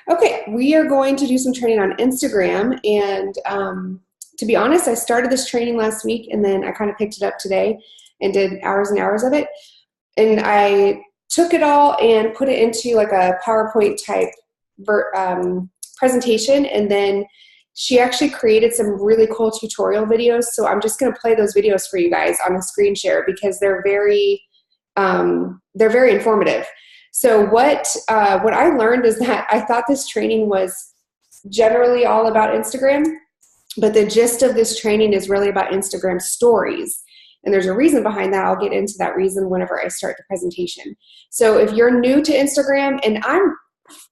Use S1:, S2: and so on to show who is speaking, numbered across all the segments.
S1: Okay, we are going to do some training on Instagram, and to be honest, I started this training last week, and then I kind of picked it up today and did hours and hours of it. And I took it all and put it into like a PowerPoint type presentation, and then she actually created some really cool tutorial videos. So I'm just going to play those videos for you guys on a screen share because they're very informative. So what I learned is that I thought this training was generally all about Instagram, but the gist of this training is really about Instagram stories. And there's a reason behind that. I'll get into that reason whenever I start the presentation. So if you're new to Instagram, and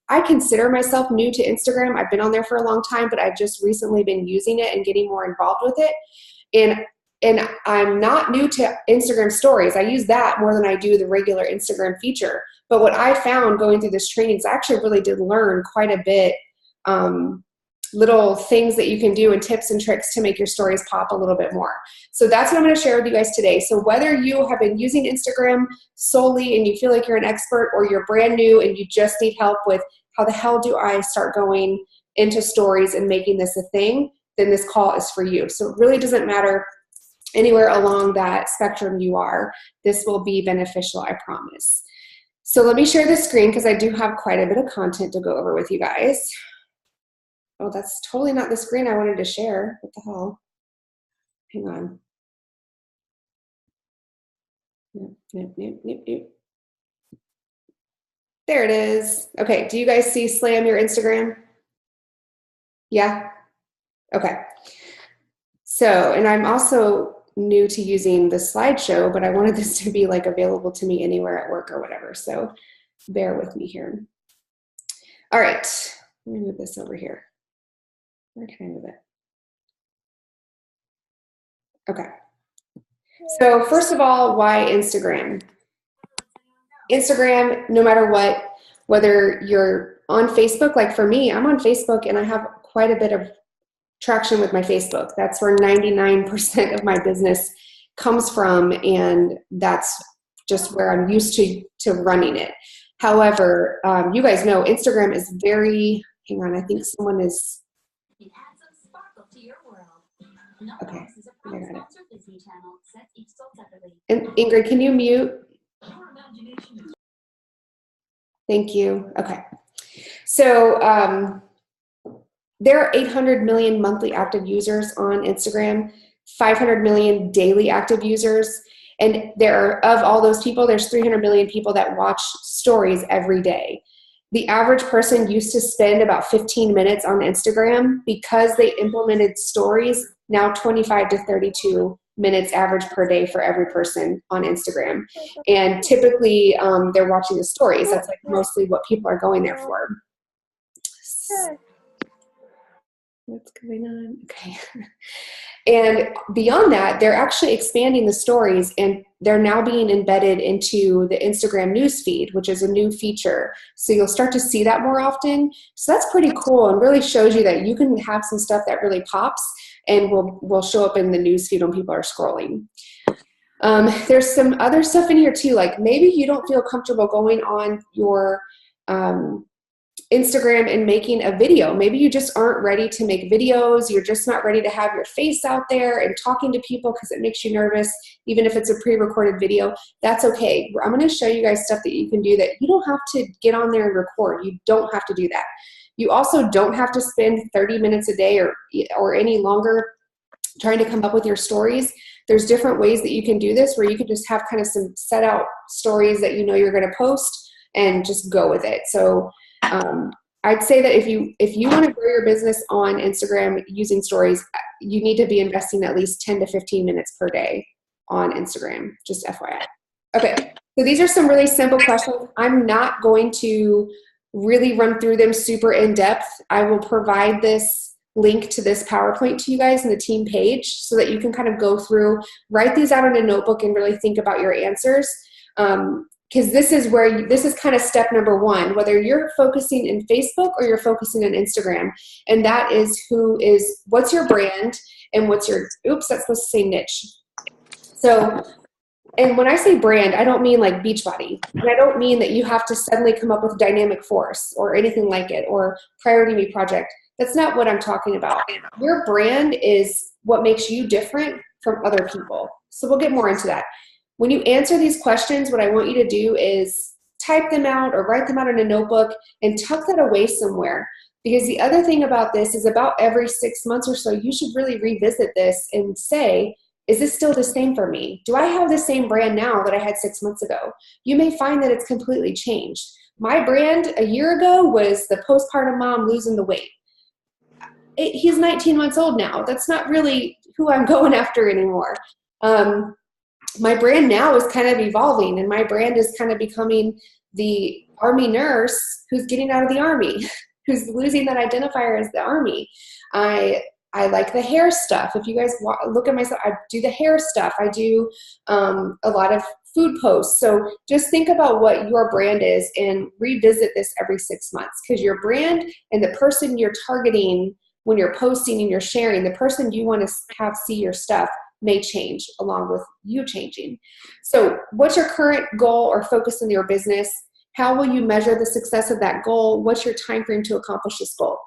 S1: I consider myself new to Instagram. I've been on there for a long time, but I've just recently been using it and getting more involved with it. And I'm not new to Instagram stories. I use that more than I do the regular Instagram feature. But what I found going through this training is I actually really did learn quite a bit, little things that you can do and tips and tricks to make your stories pop a little bit more. So that's what I'm going to share with you guys today. So whether you have been using Instagram solely and you feel like you're an expert, or you're brand new and you just need help with how the hell do I start going into stories and making this a thing, then this call is for you. So it really doesn't matter anywhere along that spectrum you are. This will be beneficial, I promise. So let me share the screen because I do have quite a bit of content to go over with you guys. Oh, that's totally not the screen I wanted to share. What the hell? Hang on. Nope. There it is. Okay, do you guys see Slam Your Instagram? Yeah? Okay. So, and I'm also new to using the slideshow, but I wanted this to be like available to me anywhere at work or whatever. So bear with me here. All right, let me move this over here. Where can I move it? Okay. So first of all, why Instagram? Instagram, no matter what, whether you're on Facebook, like for me, I'm on Facebook and I have quite a bit of traction with my Facebook. That's where 99% of my business comes from, and that's just where I'm used to running it. However, you guys know Instagram is very, hang on, I think someone is, okay, I got it. And Ingrid, can you mute? Thank you. Okay. So there are 800 million monthly active users on Instagram, 500 million daily active users. And of all those people, there's 300 million people that watch stories every day. The average person used to spend about 15 minutes on Instagram. Because they implemented stories, now 25 to 32 minutes average per day for every person on Instagram. And typically they're watching the stories. That's like mostly what people are going there for. What's going on? Okay. And beyond that, they're actually expanding the stories, and they're now being embedded into the Instagram newsfeed, which is a new feature. So you'll start to see that more often. So that's pretty cool, and really shows you that you can have some stuff that really pops and will show up in the newsfeed when people are scrolling. There's some other stuff in here too, like maybe you don't feel comfortable going on your Instagram and making a video. Maybe you just aren't ready to make videos. You're just not ready to have your face out there and talking to people because it makes you nervous, even if it's a pre-recorded video. That's okay. I'm going to show you guys stuff that you can do that you don't have to get on there and record. You don't have to do that. You also don't have to spend 30 minutes a day or any longer trying to come up with your stories. There's different ways that you can do this, where you can just have kind of some set out stories that you know you're going to post and just go with it. So I'd say that if you want to grow your business on Instagram using stories, you need to be investing at least 10 to 15 minutes per day on Instagram, just FYI. Okay, so these are some really simple questions. I'm not going to really run through them super in depth. I will provide this link to this PowerPoint to you guys in the team page so that you can kind of go through, write these out in a notebook and really think about your answers. Because this is kind of step number one, whether you're focusing in Facebook or you're focusing in Instagram. And that is what's your brand and what's your, oops, that's supposed to say niche. So And when I say brand, I don't mean like Beachbody. And I don't mean that you have to suddenly come up with Dynamic Force or anything like it or Priority Me Project. That's not what I'm talking about. Your brand is what makes you different from other people. So we'll get more into that. When you answer these questions, what I want you to do is type them out or write them out in a notebook and tuck that away somewhere. Because the other thing about this is about every 6 months or so, you should really revisit this and say, is this still the same for me? Do I have the same brand now that I had 6 months ago? You may find that it's completely changed. My brand a year ago was the postpartum mom losing the weight. He's 19 months old now. That's not really who I'm going after anymore. My brand now is kind of evolving, and my brand is kind of becoming the Army nurse who's getting out of the Army, who's losing that identifier as the Army. I like the hair stuff. If you guys look at myself, I do the hair stuff. I do a lot of food posts. So just think about what your brand is and revisit this every 6 months, because your brand and the person you're targeting when you're posting and you're sharing, the person you want to have see your stuff may change along with you changing. So what's your current goal or focus in your business? How will you measure the success of that goal? What's your time frame to accomplish this goal?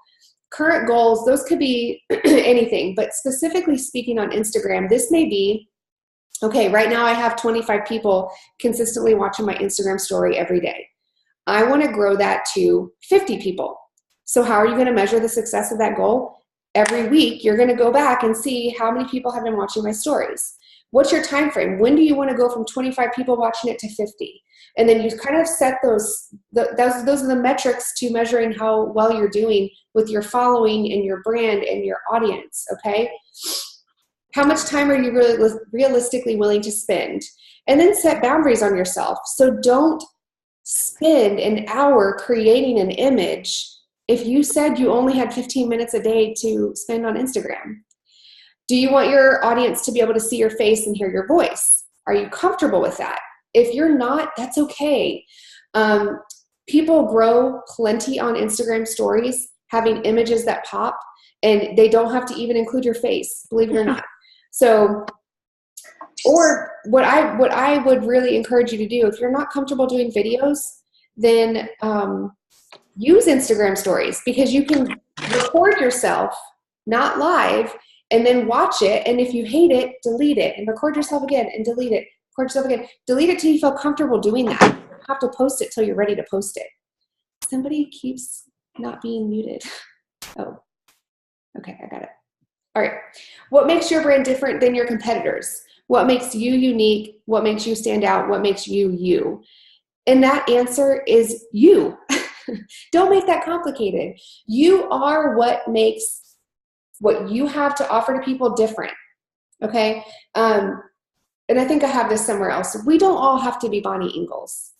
S1: Current goals, those could be anything, but specifically speaking on Instagram, this may be, okay, right now I have 25 people consistently watching my Instagram story every day. I want to grow that to 50 people. So how are you going to measure the success of that goal? Every week, you're going to go back and see how many people have been watching my stories. What's your time frame? When do you want to go from 25 people watching it to 50? And then you kind of set those are the metrics to measuring how well you're doing with your following and your brand and your audience, okay? How much time are you really realistically willing to spend? And then set boundaries on yourself. So don't spend an hour creating an image if you said you only had 15 minutes a day to spend on Instagram. Do you want your audience to be able to see your face and hear your voice? Are you comfortable with that? If you're not, that's okay. People grow plenty on Instagram stories, having images that pop, and they don't have to even include your face, believe it or not. So, or what I would really encourage you to do, if you're not comfortable doing videos, then use Instagram stories, because you can record yourself, not live, and then watch it. And if you hate it, delete it and record yourself again and delete it. Record yourself again. Delete it till you feel comfortable doing that. You don't have to post it till you're ready to post it. Somebody keeps not being muted. Oh, okay, I got it. All right. What makes your brand different than your competitors? What makes you unique? What makes you stand out? What makes you you? And that answer is you. Don't make that complicated. You are what makes what you have to offer to people different. Okay. And I think I have this somewhere else. We don't all have to be Bonnie Ingalls,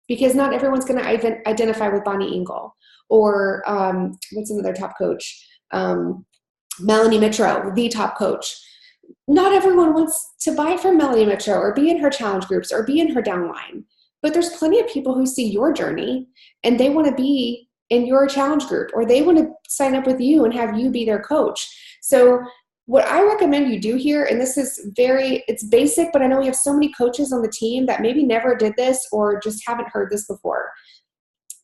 S1: because not everyone's going to identify with Bonnie Ingle or what's another top coach? Melanie Mitro, the top coach. Not everyone wants to buy from Melanie Mitro or be in her challenge groups or be in her downline. But there's plenty of people who see your journey and they want to be in your challenge group, or they want to sign up with you and have you be their coach. So what I recommend you do here, and this is it's basic, but I know we have so many coaches on the team that maybe never did this or just haven't heard this before.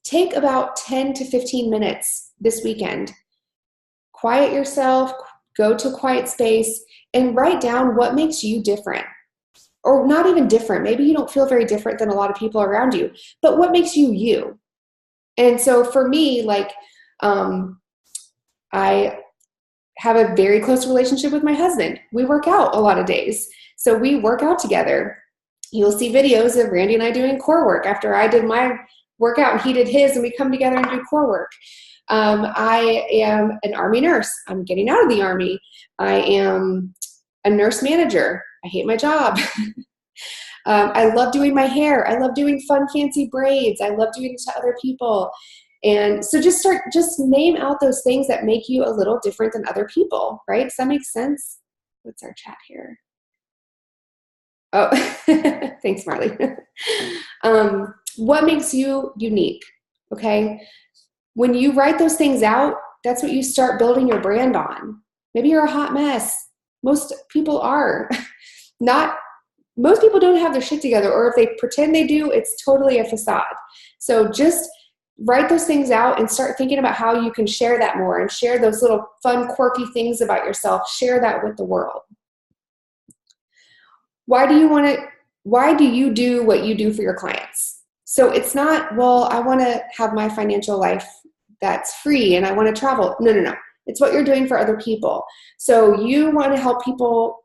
S1: Take about 10 to 15 minutes this weekend. Quiet yourself, go to a quiet space, and write down what makes you different. Or not even different. Maybe you don't feel very different than a lot of people around you, but what makes you you? And so for me, like, I have a very close relationship with my husband. We work out a lot of days. So we work out together. You'll see videos of Randy and I doing core work after I did my workout and he did his, and we come together and do core work. I am an Army nurse. I'm getting out of the Army. I am a nurse manager. I hate my job. I love doing my hair. I love doing fun, fancy braids. I love doing it to other people. And so just name out those things that make you a little different than other people, right? Does that make sense? What's our chat here? Oh, thanks, Marley. What makes you unique? Okay. When you write those things out, that's what you start building your brand on. Maybe you're a hot mess. Most people are. Not most people don't have their shit together, or if they pretend they do, it's totally a facade. So just write those things out and start thinking about how you can share that more and share those little fun, quirky things about yourself. Share that with the world. Why do you do what you do for your clients? So it's not, well, I want to have my financial life that's free and I want to travel. No. It's what you're doing for other people. So you want to help people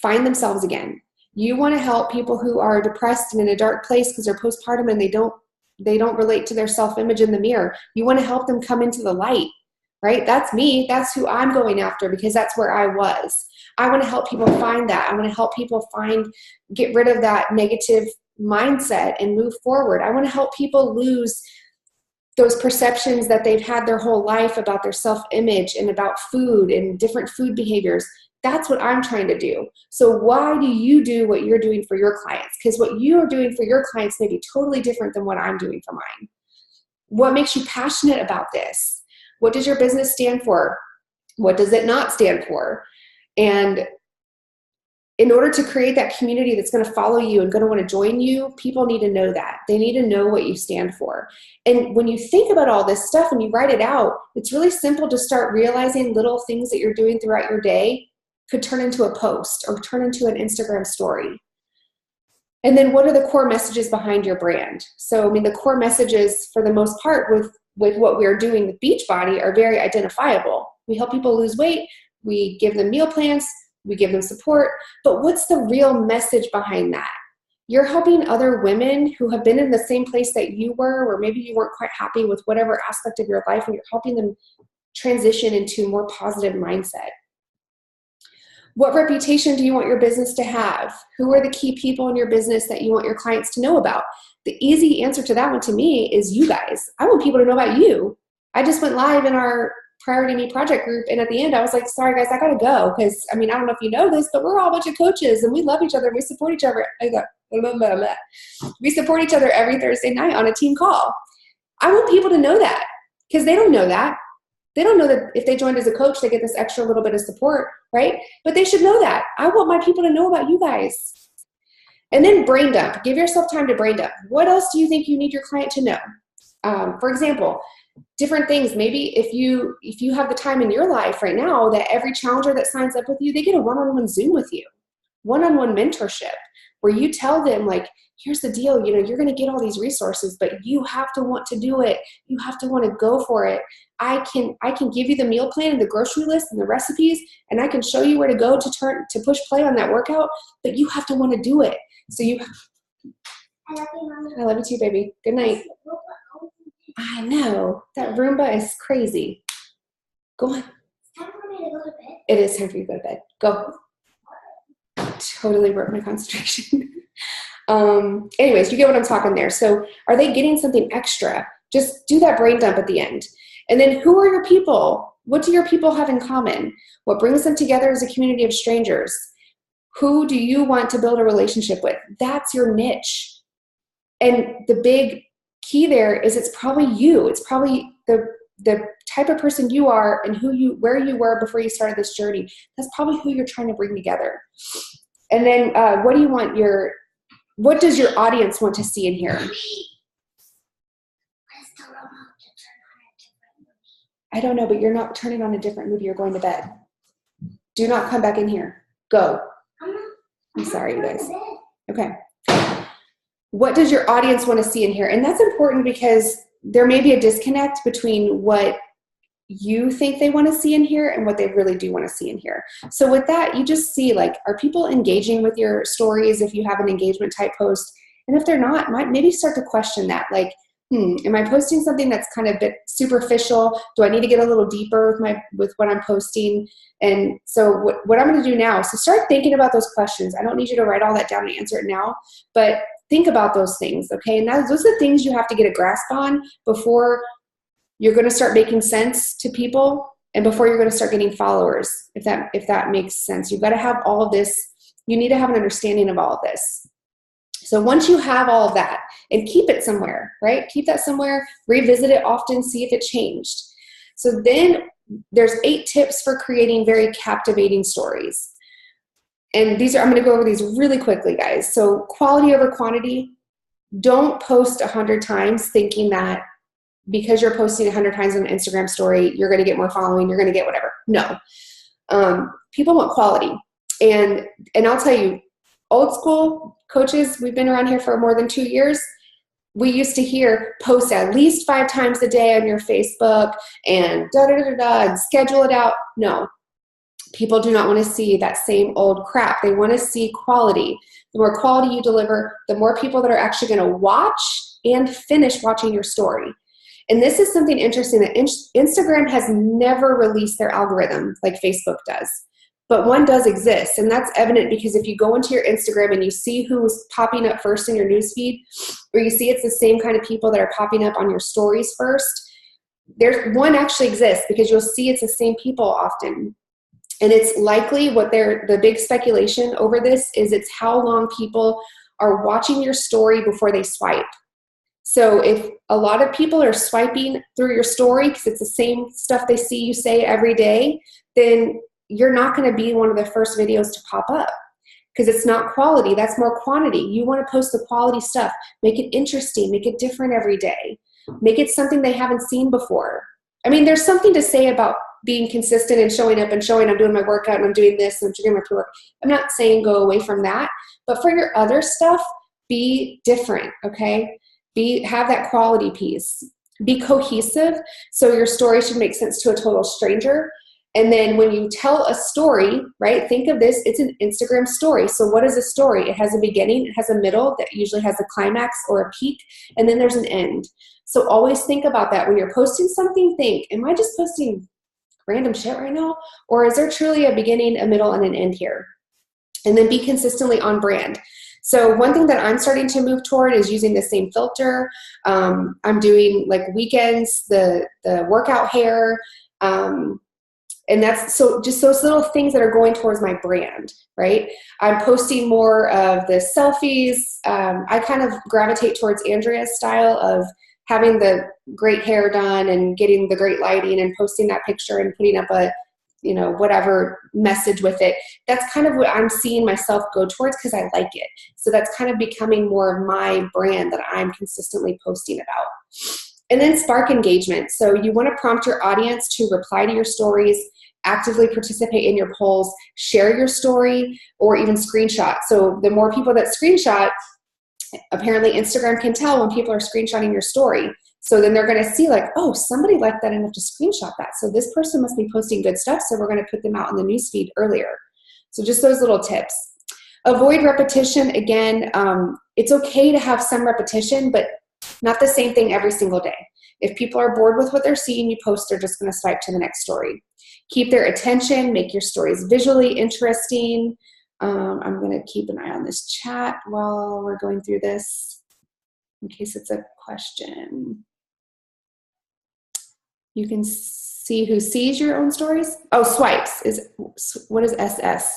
S1: find themselves again. You want to help people who are depressed and in a dark place because they're postpartum and they don't relate to their self-image in the mirror. You want to help them come into the light, right? That's me. That's who I'm going after, because that's where I was. I want to help people find that. I want to help people get rid of that negative mindset and move forward. I want to help people lose those perceptions that they've had their whole life about their self-image and about food and different food behaviors. That's what I'm trying to do. So why do you do what you're doing for your clients? Because what you are doing for your clients may be totally different than what I'm doing for mine. What makes you passionate about this? What does your business stand for? What does it not stand for? And in order to create that community that's going to follow you and going to want to join you, people need to know that. They need to know what you stand for. And when you think about all this stuff and you write it out, it's really simple to start realizing little things that you're doing throughout your day could turn into a post or turn into an Instagram story. And then what are the core messages behind your brand? So, I mean, the core messages for the most part with what we're doing with Beachbody are very identifiable. We help people lose weight. We give them meal plans. We give them support, but what's the real message behind that? You're helping other women who have been in the same place that you were, or maybe you weren't quite happy with whatever aspect of your life, and you're helping them transition into a more positive mindset. What reputation do you want your business to have? Who are the key people in your business that you want your clients to know about? The easy answer to that one to me is you guys. I want people to know about you. I just went live in our Priority Me Project group, and at the end I was like, sorry guys, I gotta go, because I mean, I don't know if you know this, but we're all a bunch of coaches and we love each other and we support each other. We support each other every Thursday night on a team call. I want people to know that, because they don't know that. They don't know that if they joined as a coach they get this extra little bit of support, right? But they should know that. I want my people to know about you guys. And then brain dump. Give yourself time to brain dump. What else do you think you need your client to know? For example, different things. Maybe if you have the time in your life right now that every challenger that signs up with you, they get a one-on-one Zoom with you, one-on-one mentorship, where you tell them, like, here's the deal, you're going to get all these resources, but you have to want to do it. You have to want to go for it. I can give you the meal plan and the grocery list and the recipes, and I can show you where to go to push play on that workout, but you have to want to do it. So I love you, Mommy. I love you too, baby. Good night. I know. That Roomba is crazy. Go on. It's time for me to go to bed. It is time for you to go to bed. Go. Totally broke my concentration. Anyways, you get what I'm talking there. So are they getting something extra? Just do that brain dump at the end. And then who are your people? What do your people have in common? What brings them together is a community of strangers. Who do you want to build a relationship with? That's your niche. And the big key there is it's probably you. It's probably the type of person you are and where you were before you started this journey. That's probably who you're trying to bring together. And then what does your audience want to see and hear? I don't know, but you're not turning on a different movie. You're going to bed. Do not come back in here. Go. I'm sorry, you guys. Okay. What does your audience want to see and hear? And that's important because there may be a disconnect between what you think they want to see and hear and what they really do want to see and hear. So with that, you just see, like, are people engaging with your stories if you have an engagement type post? And if they're not, maybe start to question that. Like, am I posting something that's kind of a bit superficial? Do I need to get a little deeper with what I'm posting? And so what I'm going to do now is to start thinking about those questions. I don't need you to write all that down and answer it now, but think about those things, okay? And those are the things you have to get a grasp on before you're going to start making sense to people and before you're going to start getting followers, if that makes sense. You've got to have all of this. You need to have an understanding of all of this. So once you have all of that, and keep it somewhere, right? Keep that somewhere, revisit it often, see if it changed. So then there's 8 tips for creating very captivating stories. And I'm going to go over these really quickly, guys. So quality over quantity. Don't post 100 times thinking that because you're posting 100 times on an Instagram story, you're going to get more following, you're going to get whatever. No. People want quality. And I'll tell you, old school coaches, we've been around here for more than 2 years. We used to hear post at least 5 times a day on your Facebook and and schedule it out. No. People do not want to see that same old crap. They want to see quality. The more quality you deliver, the more people that are actually going to watch and finish watching your story. And this is something interesting that Instagram has never released their algorithm like Facebook does. But one does exist, and that's evident because if you go into your Instagram and you see who's popping up first in your newsfeed, or you see it's the same kind of people that are popping up on your stories first, there's one actually exists because you'll see it's the same people often. And it's likely the big speculation over this is it's how long people are watching your story before they swipe. So if a lot of people are swiping through your story because it's the same stuff they see you say every day, then you're not going to be one of the first videos to pop up because it's not quality. That's more quantity. You want to post the quality stuff. Make it interesting. Make it different every day. Make it something they haven't seen before. I mean, there's something to say about being consistent and showing up and showing I'm doing my workout and I'm doing this and I'm doing my pre-work. I'm not saying go away from that, but for your other stuff, be different, okay? Have that quality piece. Be cohesive, so your story should make sense to a total stranger. And then when you tell a story, right, think of this, it's an Instagram story. So what is a story? It has a beginning, it has a middle that usually has a climax or a peak, and then there's an end. So always think about that. When you're posting something, think, am I just posting random shit right now? Or is there truly a beginning, a middle, and an end here? And then be consistently on brand. So one thing that I'm starting to move toward is using the same filter. I'm doing like weekends, the workout hair, and that's so just those little things that are going towards my brand, right? I'm posting more of the selfies. I kind of gravitate towards Andrea's style of having the great hair done and getting the great lighting and posting that picture and putting up a, whatever message with it. That's kind of what I'm seeing myself go towards because I like it. So that's kind of becoming more of my brand that I'm consistently posting about. And then spark engagement. So you want to prompt your audience to reply to your stories, actively participate in your polls, share your story, or even screenshot. So the more people that screenshot, apparently Instagram can tell when people are screenshotting your story. So then they're going to see like, oh, somebody liked that enough to screenshot that. So this person must be posting good stuff. So we're going to put them out in the newsfeed earlier. So just those little tips. Avoid repetition. Again, it's okay to have some repetition, but not the same thing every single day. If people are bored with what they're seeing you post, they're just going to swipe to the next story. Keep their attention. Make your stories visually interesting. I'm going to keep an eye on this chat while we're going through this in case it's a question. You can see who sees your own stories. Oh, swipes. What is SS?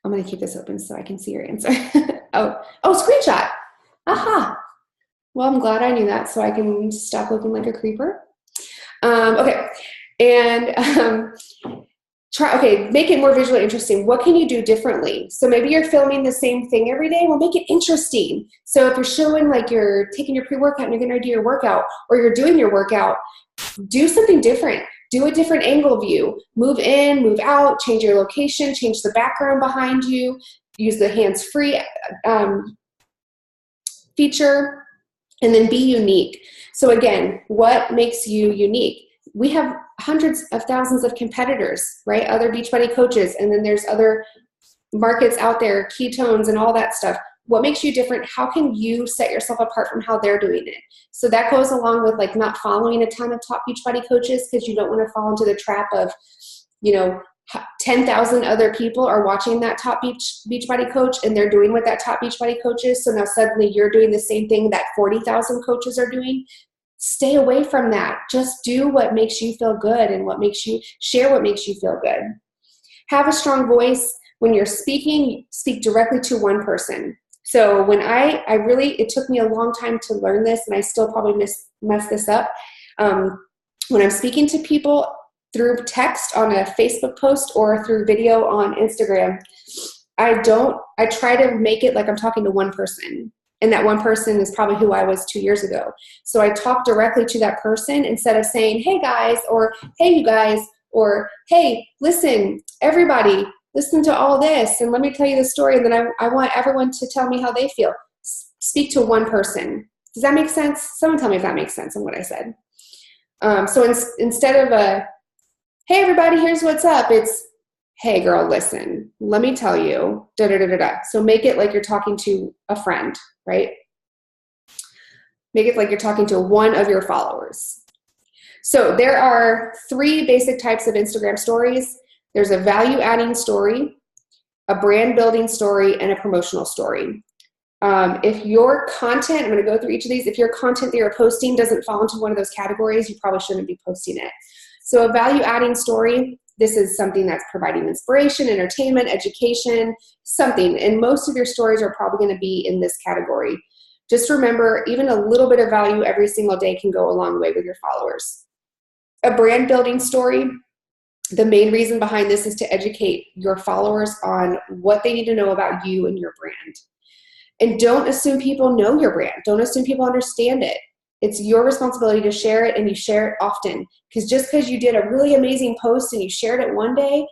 S1: I'm going to keep this open so I can see your answer. oh, screenshot. Aha. Well, I'm glad I knew that so I can stop looking like a creeper. Okay. And make it more visually interesting. What can you do differently? So maybe you're filming the same thing every day. Well, make it interesting. So if you're showing like you're taking your pre-workout and you're going to do your workout, or you're doing your workout, do something different. Do a different angle view. Move in, move out, change your location, change the background behind you, use the hands-free feature, and then be unique. So again, what makes you unique? We have hundreds of thousands of competitors, right? Other Beachbody coaches, and then there's other markets out there, ketones and all that stuff. What makes you different? How can you set yourself apart from how they're doing it? So that goes along with like not following a ton of top Beachbody coaches because you don't want to fall into the trap of, 10,000 other people are watching that top Beachbody coach and they're doing what that top Beachbody coach is. So now suddenly you're doing the same thing that 40,000 coaches are doing. Stay away from that. Just do what makes you feel good and share what makes you feel good. Have a strong voice. When you're speaking, speak directly to one person. So when it took me a long time to learn this, and I still probably mess this up. When I'm speaking to people, through text on a Facebook post or through video on Instagram, I try to make it like I'm talking to one person. And that one person is probably who I was 2 years ago. So I talk directly to that person instead of saying, hey guys, or hey you guys, or hey, listen, everybody, listen to all this and let me tell you the story. And then I want everyone to tell me how they feel. Speak to one person. Does that make sense? Someone tell me if that makes sense on what I said. So instead of hey everybody, here's what's up, it's hey girl, listen, let me tell you, da da da da da. So make it like you're talking to a friend, right? Make it like you're talking to one of your followers. So there are 3 basic types of Instagram stories. There's a value-adding story, a brand-building story, and a promotional story. If your content, I'm going to go through each of these, if your content that you're posting doesn't fall into one of those categories, you probably shouldn't be posting it. So a value-adding story, this is something that's providing inspiration, entertainment, education, something. And most of your stories are probably going to be in this category. Just remember, even a little bit of value every single day can go a long way with your followers. A brand building story, the main reason behind this is to educate your followers on what they need to know about you and your brand. And don't assume people know your brand. Don't assume people understand it. It's your responsibility to share it, and you share it often. Because just because you did a really amazing post and you shared it one day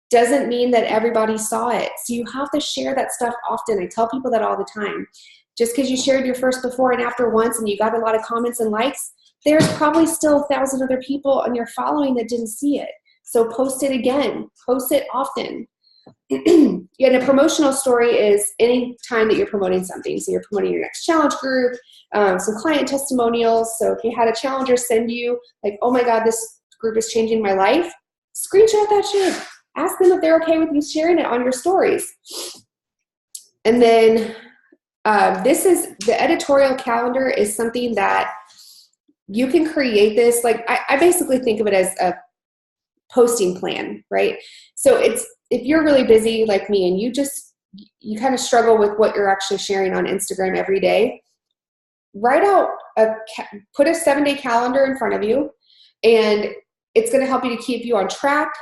S1: doesn't mean that everybody saw it. So you have to share that stuff often. I tell people that all the time. Just because you shared your first before and after once and you got a lot of comments and likes, there's probably still 1,000 other people on your following that didn't see it. So post it again. Post it often. And a promotional story is any time that you're promoting something. So you're promoting your next challenge group, some client testimonials. So if you had a challenger send you like, oh my God, this group is changing my life, screenshot that shit. Ask them if they're okay with you sharing it on your stories. And then this is the editorial calendar is something that you can create this. Like I basically think of it as a posting plan, right? So it's, if you're really busy like me and you kind of struggle with what you're actually sharing on Instagram every day, put a 7-day calendar in front of you, and it's going to help you to keep you on track.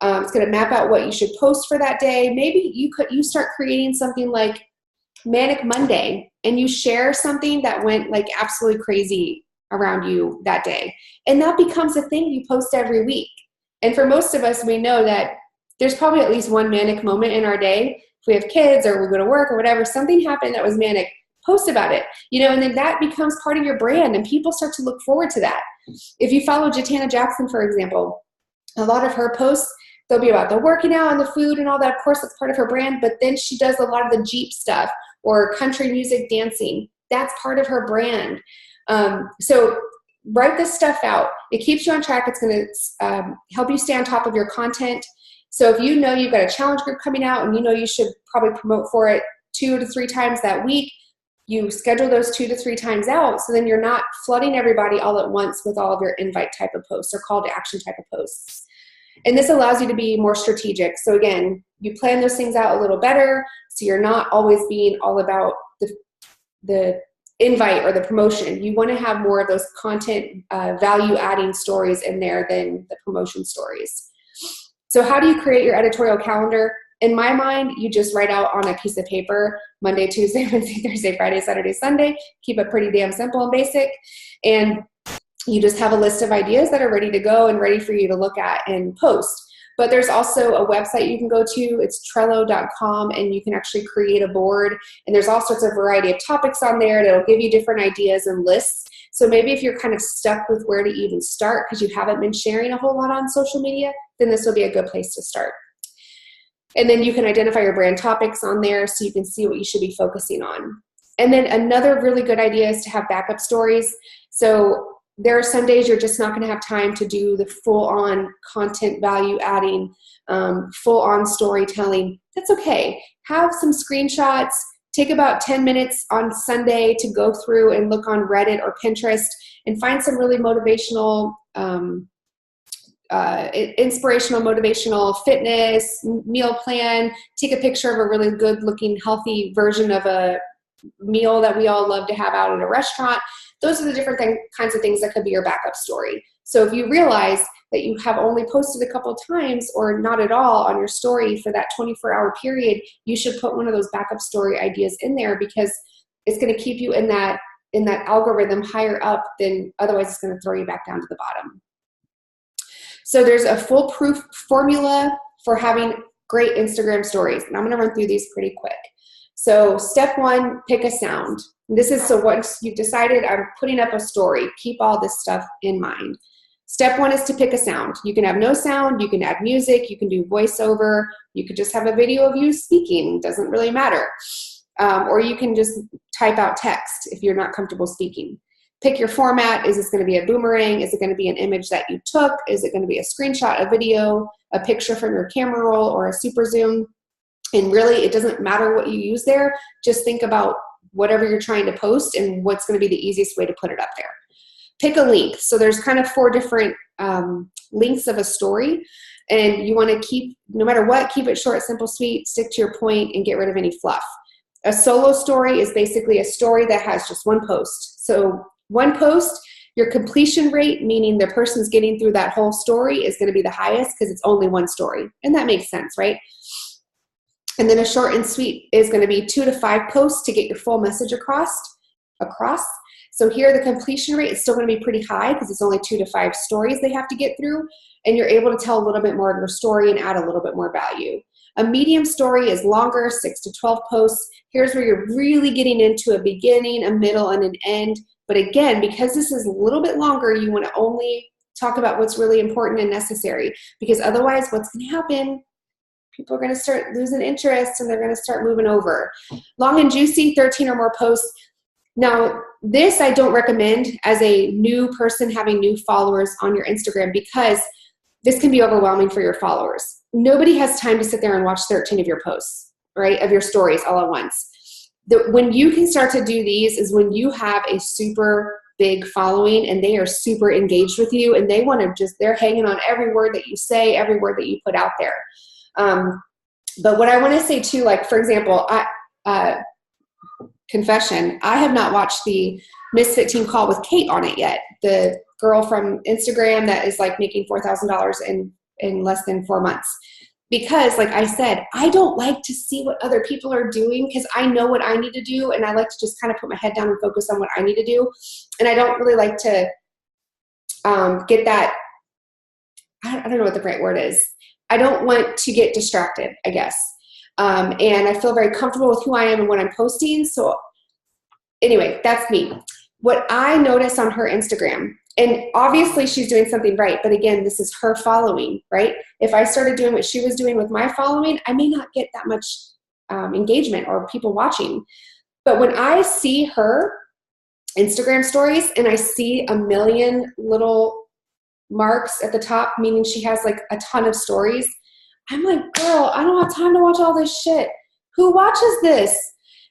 S1: It's going to map out what you should post for that day. Maybe you start creating something like Manic Monday, and you share something that went like absolutely crazy around you that day. And that becomes a thing you post every week. And for most of us, we know that there's probably at least one manic moment in our day. If we have kids or we go to work or whatever, something happened that was manic, post about it, and then that becomes part of your brand and people start to look forward to that. If you follow Jatana Jackson, for example, a lot of her posts, they'll be about the working out and the food and all that. Of course, that's part of her brand, but then she does a lot of the Jeep stuff or country music dancing. That's part of her brand. So write this stuff out. It keeps you on track. It's going to help you stay on top of your content. So if you know you've got a challenge group coming out and you know you should probably promote for it 2 to 3 times that week, you schedule those 2 to 3 times out, so then you're not flooding everybody all at once with all of your invite type of posts or call to action type of posts. And this allows you to be more strategic. So again, you plan those things out a little better, so you're not always being all about the invite or the promotion. You want to have more of those content value adding stories in there than the promotion stories. So how do you create your editorial calendar? In my mind, you just write out on a piece of paper, Monday, Tuesday, Wednesday, Thursday, Friday, Saturday, Sunday. Keep it pretty damn simple and basic. And you just have a list of ideas that are ready to go and ready for you to look at and post. But there's also a website you can go to. It's Trello.com, and you can actually create a board. And there's all sorts of variety of topics on there that'll give you different ideas and lists. So maybe if you're kind of stuck with where to even start because you haven't been sharing a whole lot on social media, then this will be a good place to start. And then you can identify your brand topics on there so you can see what you should be focusing on. And then another really good idea is to have backup stories. So there are some days you're just not going to have time to do the full-on content value adding, full-on storytelling. That's okay. Have some screenshots. Take about 10 minutes on Sunday to go through and look on Reddit or Pinterest and find some really motivational, inspirational, motivational fitness, meal plan. Take a picture of a really good looking, healthy version of a meal that we all love to have out at a restaurant. Those are the different kinds of things that could be your backup story. So if you realize that you have only posted a couple times or not at all on your story for that 24-hour period, you should put one of those backup story ideas in there, because it's going to keep you in that algorithm higher up than otherwise it's going to throw you back down to the bottom. So there's a foolproof formula for having great Instagram stories, and I'm going to run through these pretty quick. So step one, pick a sound. This is, so once you've decided I'm putting up a story, keep all this stuff in mind. Step one is to pick a sound. You can have no sound, you can add music, you can do voiceover, you could just have a video of you speaking, doesn't really matter. Or you can just type out text if you're not comfortable speaking. Pick your format. Is this going to be a boomerang? Is it going to be an image that you took? Is it going to be a screenshot, a video, a picture from your camera roll, or a super zoom? And really, it doesn't matter what you use there. Just think about whatever you're trying to post and what's going to be the easiest way to put it up there. Pick a link. So there's kind of 4 different links of a story, and you want to keep, no matter what, keep it short, simple, sweet, stick to your point, and get rid of any fluff. A solo story is basically a story that has just one post. So one post, your completion rate, meaning the person's getting through that whole story, is going to be the highest because it's only one story. And that makes sense, right? And then a short and sweet is going to be 2 to 5 posts to get your full message across. So here the completion rate is still going to be pretty high because it's only 2 to 5 stories they have to get through, and you're able to tell a little bit more of your story and add a little bit more value. A medium story is longer, 6 to 12 posts. Here's where you're really getting into a beginning, a middle, and an end. But again, because this is a little bit longer, you want to only talk about what's really important and necessary, because otherwise what's going to happen, people are going to start losing interest and they're going to start moving over. Long and juicy, 13 or more posts. Now, this I don't recommend as a new person having new followers on your Instagram, because this can be overwhelming for your followers. Nobody has time to sit there and watch 13 of your posts, right, of your stories all at once. When you can start to do these is when you have a super big following and they are super engaged with you, and they want to just, they're hanging on every word that you say, every word that you put out there. But what I want to say too, like, for example, confession, I have not watched the Misfit Team call with Kate on it yet. The girl from Instagram that is like making $4,000 in less than 4 months. Because like I said, I don't like to see what other people are doing, because I know what I need to do, and I like to just kind of put my head down and focus on what I need to do. And I don't really like to get that, I don't know what the right word is. I don't want to get distracted, I guess. And I feel very comfortable with who I am and what I'm posting. So anyway, that's me. What I notice on her Instagram, and obviously she's doing something right, but again, this is her following, right? If I started doing what she was doing with my following, I may not get that much engagement or people watching. But when I see her Instagram stories and I see a million little marks at the top, meaning she has like a ton of stories, I'm like, girl, I don't have time to watch all this shit. Who watches this?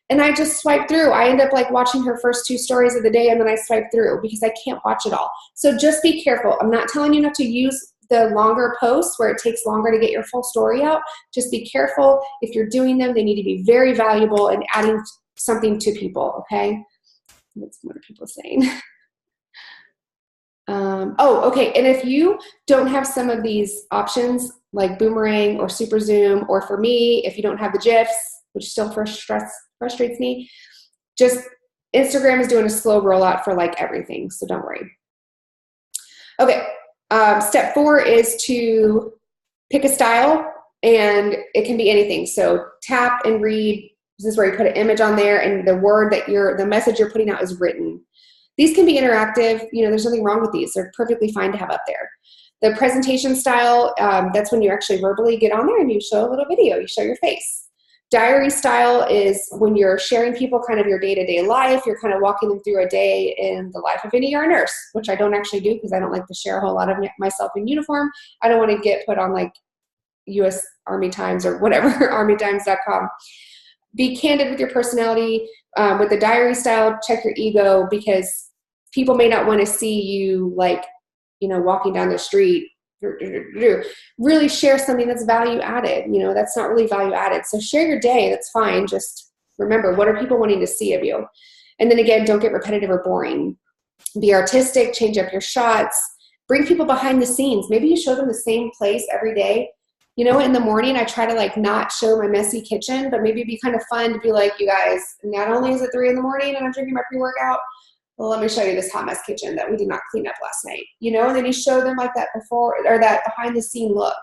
S1: And I just swipe through. I end up like watching her first 2 stories of the day, and then I swipe through because I can't watch it all. So just be careful. I'm not telling you not to use the longer posts where it takes longer to get your full story out. Just be careful. If you're doing them, they need to be very valuable and adding something to people, okay? What are people saying? Okay. And if you don't have some of these options like boomerang or super zoom, or for me, if you don't have the GIFs, which still frustrates me, just Instagram is doing a slow rollout for like everything. So don't worry. Okay. Step 4 is to pick a style, and it can be anything. So tap and read. This is where you put an image on there, and the message you're putting out is written. These can be interactive. You know, there's nothing wrong with these. They're perfectly fine to have up there. The presentation style, that's when you actually verbally get on there and you show a little video. You show your face. Diary style is when you're sharing people kind of your day-to-day life. You're kind of walking them through a day in the life of an ER nurse, which I don't actually do because I don't like to share a whole lot of myself in uniform. I don't want to get put on like U.S. Army Times or whatever, armytimes.com. Be candid with your personality. With the diary style, check your ego, because people may not want to see you like, you know, walking down the street. Really share something that's value added. You know, that's not really value added. So share your day. That's fine. Just remember, what are people wanting to see of you? And then again, don't get repetitive or boring. Be artistic. Change up your shots. Bring people behind the scenes. Maybe you show them the same place every day. You know, in the morning, I try to like not show my messy kitchen, but maybe it'd be kind of fun to be like, you guys, not only is it 3 in the morning and I'm drinking my pre-workout, well, let me show you this hot mess kitchen that we did not clean up last night. You know, and then you show them like that before, or that behind the scene look.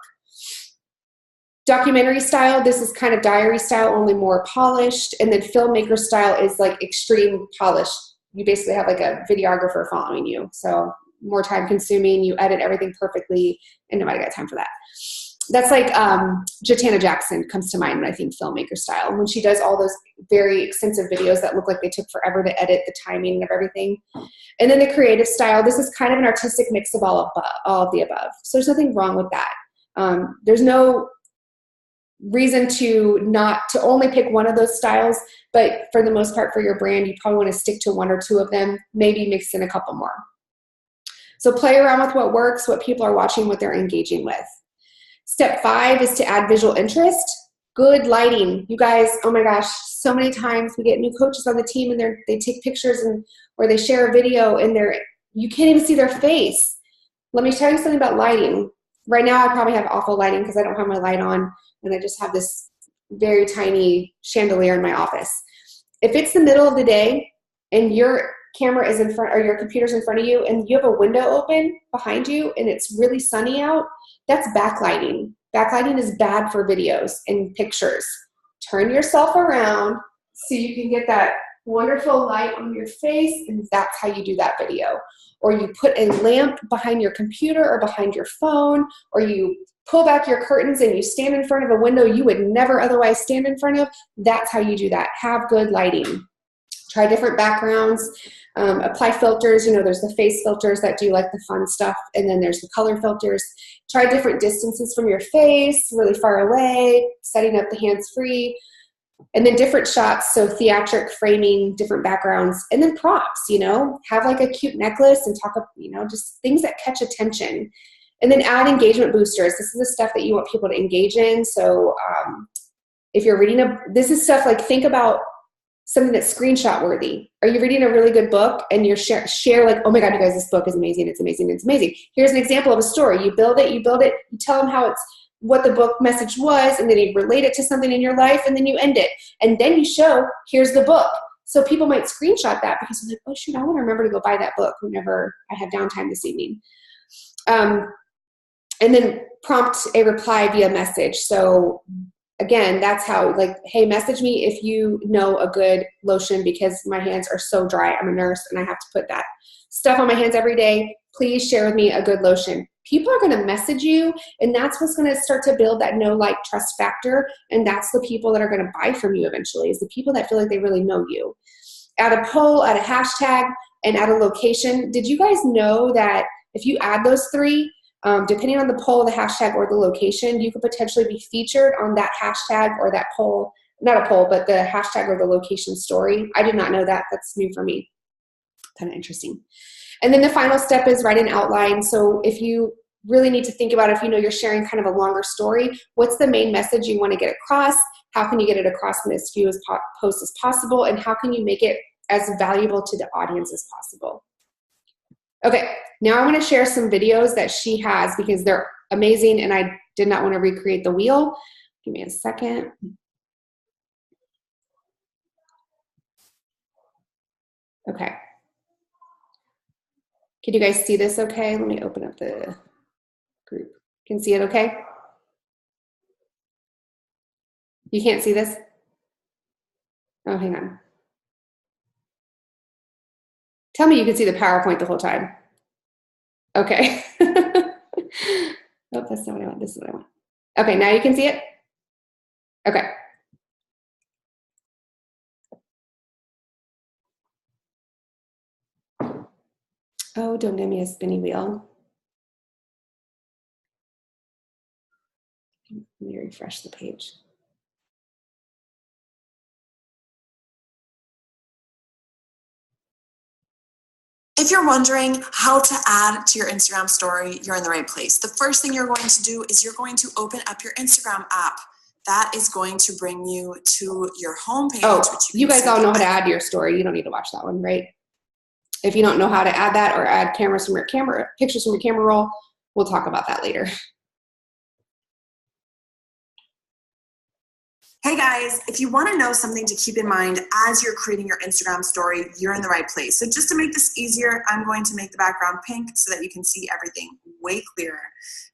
S1: Documentary style, this is kind of diary style, only more polished. And then filmmaker style is like extreme polished. You basically have like a videographer following you. So more time consuming, you edit everything perfectly, and nobody got time for that. That's like Jatana Jackson comes to mind when I think filmmaker style. When she does all those very extensive videos that look like they took forever to edit, the timing of everything. And then the creative style, this is kind of an artistic mix of all of the above. So there's nothing wrong with that. There's no reason to only pick one of those styles, but for the most part for your brand, you probably want to stick to 1 or 2 of them, maybe mix in a couple more. So play around with what works, what people are watching, what they're engaging with. Step 5 is to add visual interest. Good lighting. You guys, oh my gosh, so many times we get new coaches on the team and they take pictures or they share a video and you can't even see their face. Let me tell you something about lighting. Right now I probably have awful lighting because I don't have my light on and I just have this very tiny chandelier in my office. If it's the middle of the day and your camera is in front or your computer's in front of you and you have a window open behind you and it's really sunny out, that's backlighting. Backlighting is bad for videos and pictures. Turn yourself around so you can get that wonderful light on your face, and that's how you do that video. Or you put a lamp behind your computer or behind your phone, or you pull back your curtains and you stand in front of a window you would never otherwise stand in front of. That's how you do that. Have good lighting. Try different backgrounds. Apply filters. You know, there's the face filters that do like the fun stuff, and then there's the color filters. Try different distances from your face, really far away, setting up the hands-free, and then different shots, so theatric framing, different backgrounds, and then props, you know. Have like a cute necklace and talk, you know, just things that catch attention. And then add engagement boosters. This is the stuff that you want people to engage in. So if you're reading this is stuff like, think about something that's screenshot worthy. Are you reading a really good book and you're share like, oh my God, you guys, this book is amazing. It's amazing. It's amazing. Here's an example of a story. You build it, you tell them what the book message was, and then you relate it to something in your life, and then you end it. And then you show, here's the book. So people might screenshot that because they're like, oh shoot, I want to remember to go buy that book whenever I have downtime this evening. And then prompt a reply via message. So again, that's how, like, hey, message me if you know a good lotion because my hands are so dry. I'm a nurse and I have to put that stuff on my hands every day. Please share with me a good lotion. People are going to message you, and that's what's going to start to build that know, like, trust factor. And that's the people that are going to buy from you eventually, is the people that feel like they really know you. Add a poll, add a hashtag, and add a location. Did you guys know that if you add those 3, depending on the poll, the hashtag, or the location, you could potentially be featured on that hashtag or that poll, not a poll, but the hashtag or the location story. I did not know that. That's new for me. Kind of interesting. And then the final step is write an outline. So if you really need to think about, if you know you're sharing kind of a longer story, what's the main message you want to get across? How can you get it across in as few posts as possible? And how can you make it as valuable to the audience as possible? Okay, now I want to share some videos that she has because they're amazing, and I did not want to recreate the wheel. Give me a second. Okay. Can you guys see this okay? Let me open up the group. Can you see it okay? You can't see this? Oh, hang on. Tell me you can see the PowerPoint the whole time. Okay. Oh, that's not what I want. This is what I want. Okay, now you can see it? Okay. Oh, don't give me a spinny wheel. Let me refresh the page.
S2: If you're wondering how to add to your Instagram story, you're in the right place. The first thing you're going to do is you're going to open up your Instagram app. That is going to bring you to your homepage.
S1: Oh, you guys all know how to add to your story. You don't need to watch that one, right? If you don't know how to add that or add pictures from your camera roll, we'll talk about that later.
S2: Hey guys, if you want to know something to keep in mind as you're creating your Instagram story, you're in the right place. So just to make this easier, I'm going to make the background pink so that you can see everything way clearer.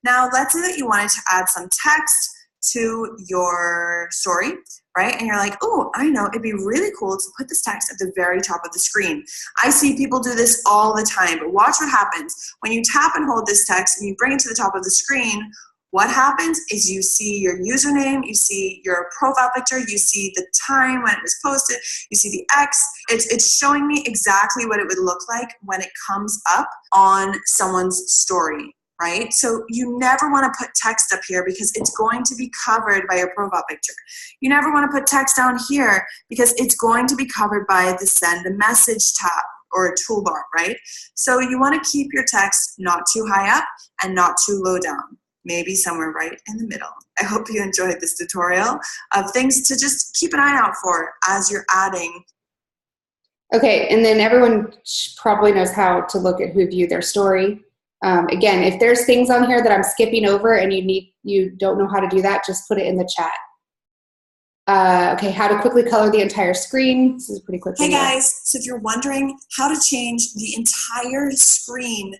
S2: Now, let's say that you wanted to add some text to your story, right? And you're like, oh, I know, it'd be really cool to put this text at the very top of the screen. I see people do this all the time, but watch what happens. When you tap and hold this text and you bring it to the top of the screen, what happens is you see your username, you see your profile picture, you see the time when it was posted, you see the X. It's showing me exactly what it would look like when it comes up on someone's story, right? So you never want to put text up here because it's going to be covered by your profile picture. You never want to put text down here because it's going to be covered by the send a message tab or a toolbar, right? So you want to keep your text not too high up and not too low down. Maybe somewhere right in the middle. I hope you enjoyed this tutorial of things to just keep an eye out for as you're adding.
S1: Okay, and then everyone probably knows how to look at who viewed their story. Again, if there's things on here that I'm skipping over and you don't know how to do that, just put it in the chat. Okay, how to quickly color the entire screen. This is a pretty quick video.
S2: Hey guys, so if you're wondering how to change the entire screen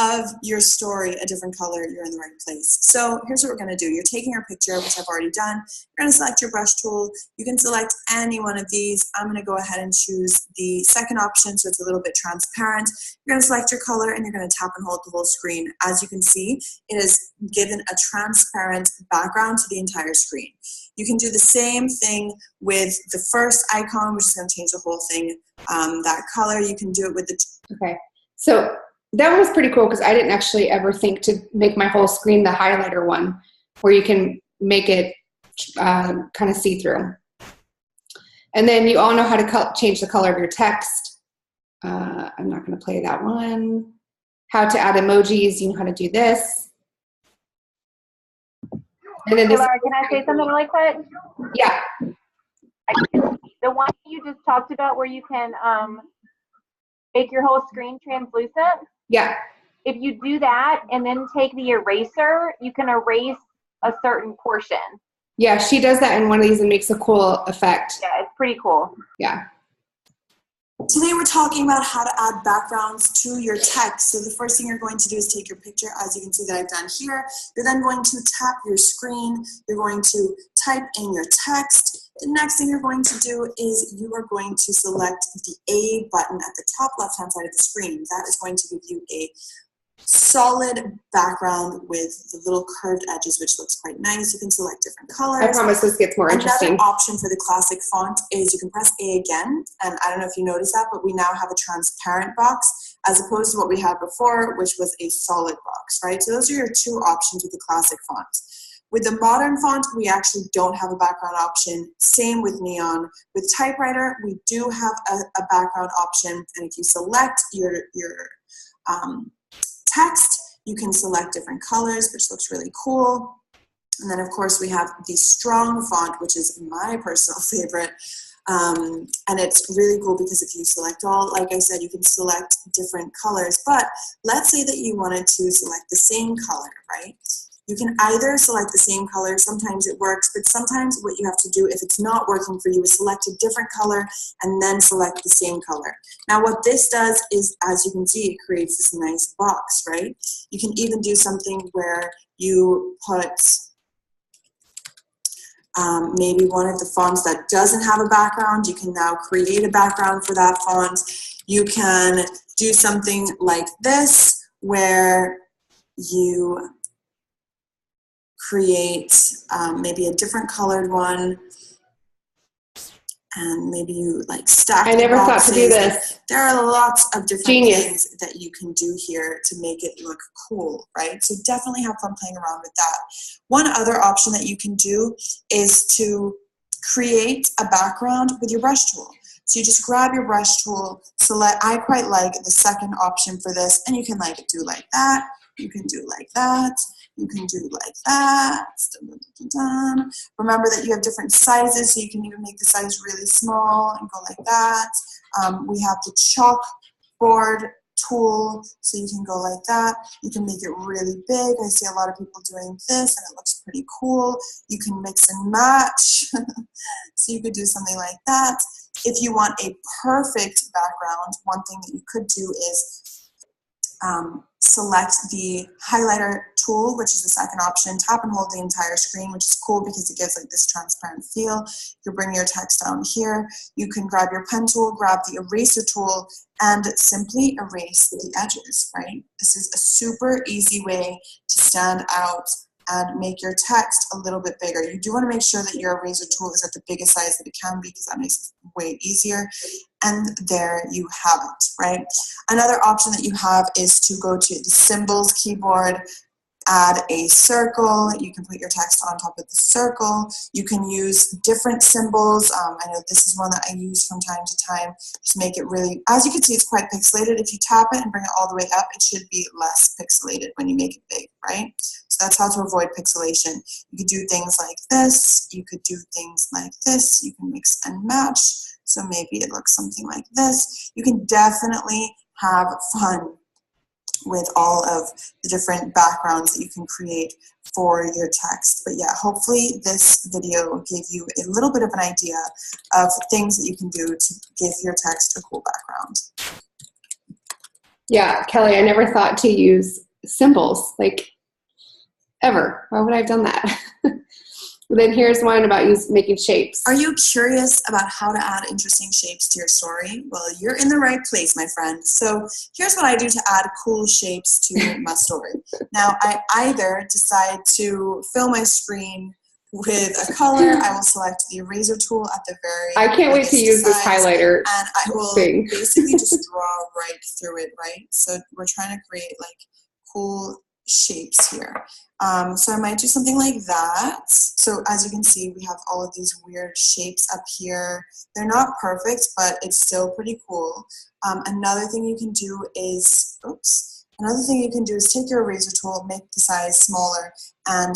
S2: of your story a different color, you're in the right place. So here's what we're going to do. You're taking your picture, which I've already done. You're going to select your brush tool. You can select any one of these. I'm going to go ahead and choose the second option so it's a little bit transparent. You're going to select your color and you're going to tap and hold the whole screen. As you can see, it has given a transparent background to the entire screen. You can do the same thing with the first icon, which is going to change the whole thing, that color. You can do it with the...
S1: Okay, so that one was pretty cool because I didn't actually ever think to make my whole screen the highlighter one where you can make it kind of see-through. And then you all know how to change the color of your text. I'm not going to play that one. How to add emojis, you know how to do this. And then this,
S3: Laura, can I say something really quick?
S1: Yeah.
S3: The one you just talked about where you can make your whole screen translucent.
S1: Yeah.
S3: If you do that and then take the eraser, you can erase a certain portion.
S1: Yeah, she does that in one of these and makes a cool effect.
S3: Yeah, it's pretty cool.
S1: Yeah.
S2: Today we're talking about how to add backgrounds to your text. So the first thing you're going to do is take your picture, as you can see that I've done here. You're then going to tap your screen. You're going to type in your text. The next thing you're going to do is you are going to select the A button at the top left-hand side of the screen. That is going to give you a solid background with the little curved edges, which looks quite nice. You can select different colors.
S1: I promise this gets more interesting.
S2: Another option for the classic font is you can press A again, and I don't know if you noticed that, but we now have a transparent box as opposed to what we had before, which was a solid box, right? So those are your two options with the classic font. With the modern font, we actually don't have a background option. Same with Neon. With typewriter, we do have a background option, and if you select your text, you can select different colors, which looks really cool. And then of course we have the strong font, which is my personal favorite. And it's really cool because if you select all, like I said, you can select different colors. But let's say that you wanted to select the same color, right? You can either select the same color, sometimes it works, but sometimes what you have to do if it's not working for you is select a different color and then select the same color. Now what this does is, as you can see, it creates this nice box, right? You can even do something where you put maybe one of the fonts that doesn't have a background. You can now create a background for that font. You can do something like this where you create maybe a different colored one, and maybe you like stack.
S1: I never thought to do this.
S2: There are lots of different
S1: Genius.
S2: things that you can do here to make it look cool, right? So definitely have fun playing around with that. One other option that you can do is to create a background with your brush tool. So you just grab your brush tool, select, I quite like the second option for this, and you can like do like that, you can do like that, you can do like that. Remember that you have different sizes, so you can even make the size really small and go like that. We have the chalk board tool, so you can go like that. You can make it really big. I see a lot of people doing this and it looks pretty cool. You can mix and match. So you could do something like that. If you want a perfect background, one thing that you could do is select the highlighter tool, which is the second option, tap and hold the entire screen, which is cool because it gives like this transparent feel. You bring your text down here. You can grab your pen tool, grab the eraser tool, and simply erase the edges, right? This is a super easy way to stand out and make your text a little bit bigger. You do want to make sure that your eraser tool is at the biggest size that it can be because that makes it way easier. And there you have it, right? Another option that you have is to go to the symbols keyboard, add a circle. You can put your text on top of the circle. You can use different symbols. I know this is one that I use from time to time to make it really, as you can see, it's quite pixelated. If you tap it and bring it all the way up, it should be less pixelated when you make it big, right? So that's how to avoid pixelation. You could do things like this. You could do things like this. You can mix and match. So maybe it looks something like this. You can definitely have fun with all of the different backgrounds that you can create for your text. But yeah, hopefully this video gave you a little bit of an idea of things that you can do to give your text a cool background.
S1: Yeah, Kelly, I never thought to use symbols, like, ever. Why would I have done that? Then here's one about making shapes.
S2: Are you curious about how to add interesting shapes to your story? Well, you're in the right place, my friend. So here's what I do to add cool shapes to my story. Now, I either decide to fill my screen with a color. I will select the eraser tool at the very
S1: I can't wait to use this highlighter
S2: and I will
S1: thing.
S2: basically just draw right through it, right? So we're trying to create like cool shapes here. So I might do something like that. So as you can see, we have all of these weird shapes up here. They're not perfect, but it's still pretty cool. Another thing you can do is, take your eraser tool, make the size smaller, and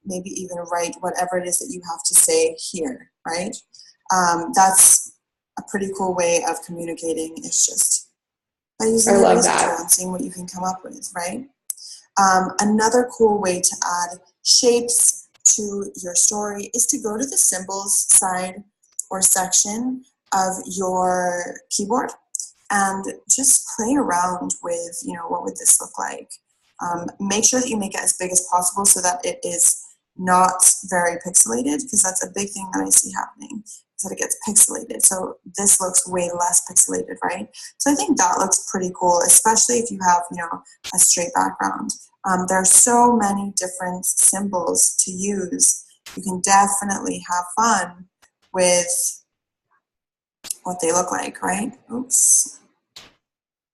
S2: maybe even write whatever it is that you have to say here, right? That's a pretty cool way of communicating. It's just by using the eraser tool and seeing what you can come up with, right? Another cool way to add shapes to your story is to go to the symbols side or section of your keyboard and just play around with, what would this look like? Make sure that you make it as big as possible so that it is not very pixelated, because that's a big thing that I see happening, is that it gets pixelated. So this looks way less pixelated, right? So I think that looks pretty cool, especially if you have, a straight background. There are so many different symbols to use. You can definitely have fun with what they look like, right? Oops.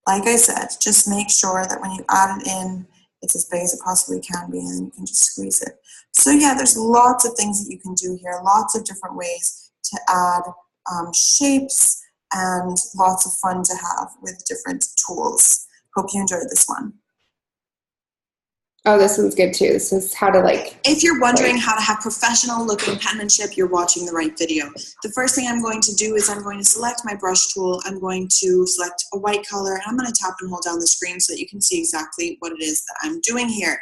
S2: Like I said, just make sure that when you add it in, it's as big as it possibly can be, and then you can just squeeze it. So yeah, there's lots of things that you can do here, lots of different ways to add shapes, and lots of fun to have with different tools. Hope you enjoyed this one.
S1: Oh, this one's good too. This is how to
S2: If you're wondering how to have professional looking penmanship, you're watching the right video. The first thing I'm going to do is I'm going to select my brush tool. I'm going to select a white color, and I'm going to tap and hold down the screen so that you can see exactly what it is that I'm doing here.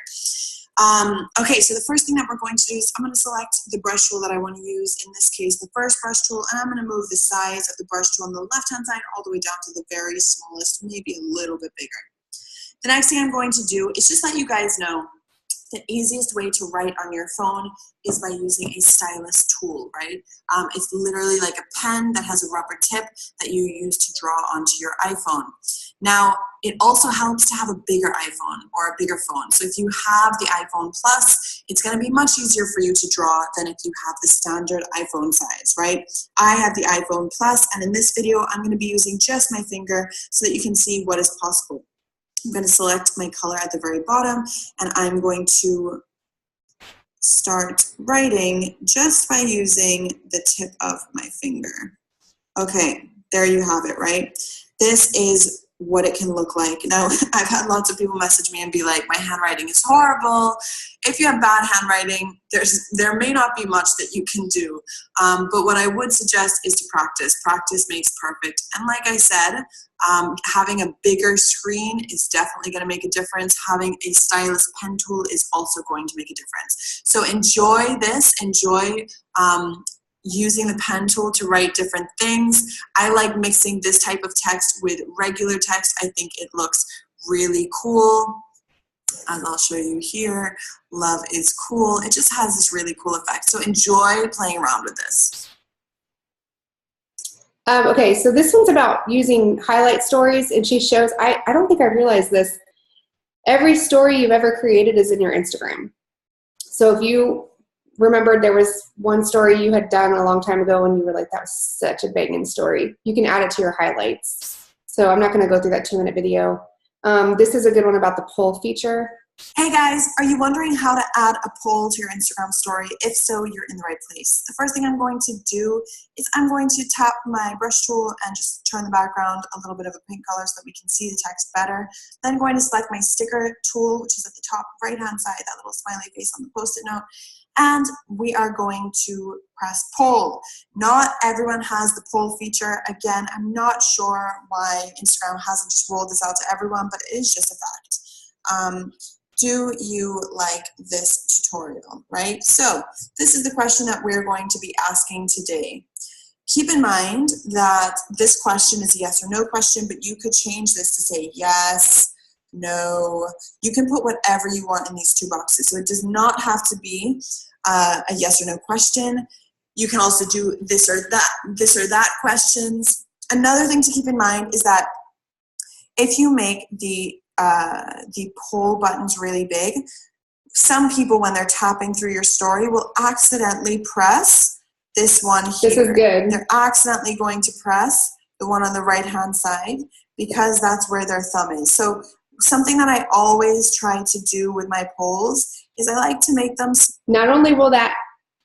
S2: Okay, so the first thing that we're going to do is I'm going to select the brush tool that I want to use, in this case the first brush tool, and I'm going to move the size of the brush tool on the left hand side all the way down to the very smallest, maybe a little bit bigger. The next thing I'm going to do is just let you guys know the easiest way to write on your phone is by using a stylus tool, right? It's literally like a pen that has a rubber tip that you use to draw onto your iPhone. Now, it also helps to have a bigger iPhone or a bigger phone. So if you have the iPhone Plus, it's going to be much easier for you to draw than if you have the standard iPhone size, right? I have the iPhone Plus, and in this video, I'm going to be using just my finger so that you can see what is possible. I'm going to select my color at the very bottom, and I'm going to start writing just by using the tip of my finger. Okay, there you have it, right? This is what it can look like. Now, I've had lots of people message me and be like, my handwriting is horrible. If you have bad handwriting, there may not be much that you can do. But what I would suggest is to practice. Practice makes perfect. And like I said, having a bigger screen is definitely going to make a difference. Having a stylus pen tool is also going to make a difference. So enjoy this. Enjoy using the pen tool to write different things. I like mixing this type of text with regular text. I think it looks really cool. As I'll show you here, love is cool. It just has this really cool effect. So enjoy playing around with this.
S1: Okay, so this one's about using highlight stories, and she shows, I don't think I realized this, every story you've ever created is in your Instagram. So if you remembered there was one story you had done a long time ago and you were like, that was such a banging story, you can add it to your highlights. So I'm not going to go through that 2-minute video. This is a good one about the poll feature.
S2: Hey guys, are you wondering how to add a poll to your Instagram story? If so, you're in the right place. The first thing I'm going to do is I'm going to tap my brush tool and just turn the background a little bit of a pink color so that we can see the text better. Then I'm going to select my sticker tool, which is at the top right-hand side, that little smiley face on the Post-it note. And we are going to press poll. Not everyone has the poll feature. Again, I'm not sure why Instagram hasn't just rolled this out to everyone, but it is just a fact. Do you like this tutorial, right? So this is the question that we're going to be asking today. Keep in mind that this question is a yes or no question, but you could change this to say yes, no. You can put whatever you want in these 2 boxes. So it does not have to be a yes or no question. You can also do this or that questions. Another thing to keep in mind is that if you make the poll buttons really big, some people, when they're tapping through your story, will accidentally press this one here.
S1: This is good.
S2: They're accidentally going to press the one on the right-hand side because that's where their thumb is. So something that I always try to do with my polls is I like to make them...
S1: Not only will that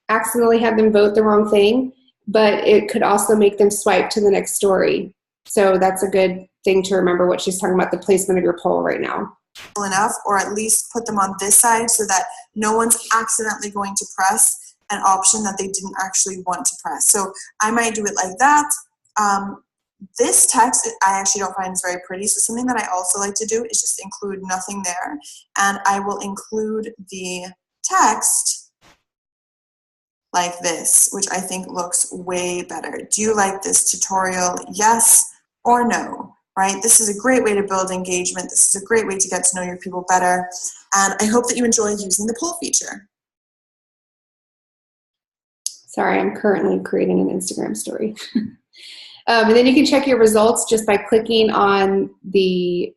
S1: accidentally have them vote the wrong thing, but it could also make them swipe to the next story. So that's a good thing to remember what she's talking about, the placement of your poll right now.
S2: Enough, or at least put them on this side so that no one's accidentally going to press an option that they didn't actually want to press. So I might do it like that. This text, I actually don't find is very pretty. So something that I also like to do is just include nothing there. And I will include the text like this, which I think looks way better. Do you like this tutorial? Yes or no? Right? This is a great way to build engagement. This is a great way to get to know your people better. And I hope that you enjoy using the poll feature.
S1: Sorry, I'm currently creating an Instagram story. And then you can check your results just by clicking on the